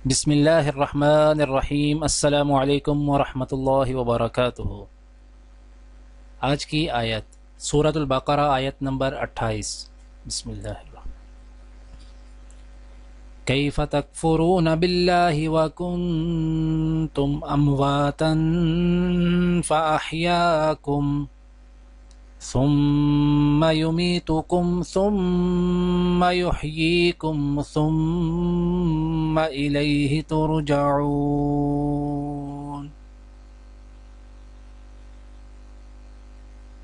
بسم اللہ الرحمن الرحیم۔ السلام علیکم ورحمۃ اللہ وبرکاتہ۔ آج کی آیت سورۃ البقرہ، آیت نمبر 28۔ بسم اللہ الرحمن کیف تکفرون باللہ وکنتم امواتا فاحیاکم ثم یمیتکم ثم یحییکم ثم الیہ ترجعون۔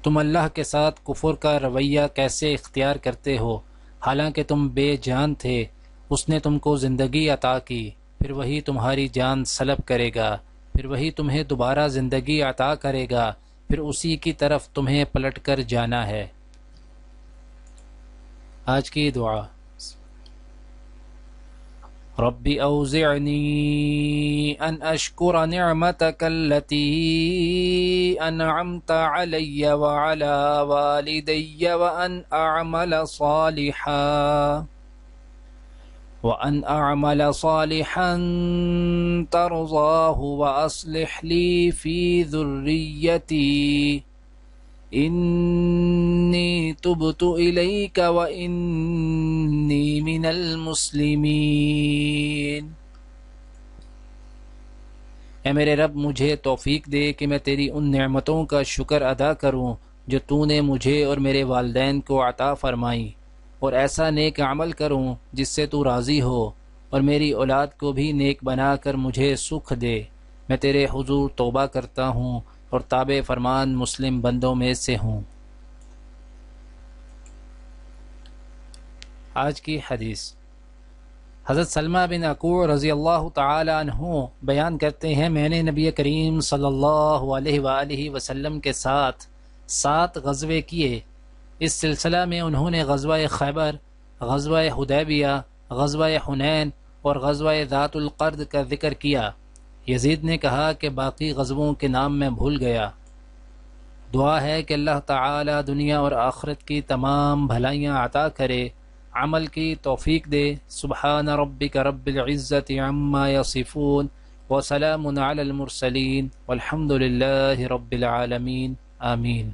تم اللہ کے ساتھ کفر کا رویہ کیسے اختیار کرتے ہو حالانکہ تم بے جان تھے؟ اس نے تم کو زندگی عطا کی، پھر وہی تمہاری جان سلب کرے گا، پھر وہی تمہیں دوبارہ زندگی عطا کرے گا، پھر اسی کی طرف تمہیں پلٹ کر جانا ہے۔ آج کی دعا: رب اوزعنی ان اشکر نعمتک التی انعمت علی وعلی والدی وأن أعمل صالحا ترضاه وأصلح لي في ذريتي إني تبت إليك وإني من المسلمين۔ اے میرے رب، مجھے توفیق دے کہ میں تیری ان نعمتوں کا شکر ادا کروں جو تو نے مجھے اور میرے والدین کو عطا فرمائیں، اور ایسا نیک عمل کروں جس سے تو راضی ہو، اور میری اولاد کو بھی نیک بنا کر مجھے سکھ دے۔ میں تیرے حضور توبہ کرتا ہوں اور تابع فرمان مسلم بندوں میں سے ہوں۔ آج کی حدیث: حضرت سلمہ بن اکوع رضی اللہ تعالی عنہ بیان کرتے ہیں، میں نے نبی کریم صلی اللہ علیہ وآلہ وسلم کے ساتھ 7 غزوے کیے۔ اس سلسلہ میں انہوں نے غزوہ خیبر، غزوہ حدیبیہ، غزوہ حنین اور غزوہ ذات القرد کا ذکر کیا۔ یزید نے کہا کہ باقی غزووں کے نام میں بھول گیا۔ دعا ہے کہ اللہ تعالی دنیا اور آخرت کی تمام بھلائیاں عطا کرے، عمل کی توفیق دے۔ سبحان ربک رب العزت عما یصفون وسلام علی المرسلین والحمد للہ رب العالمین، آمین۔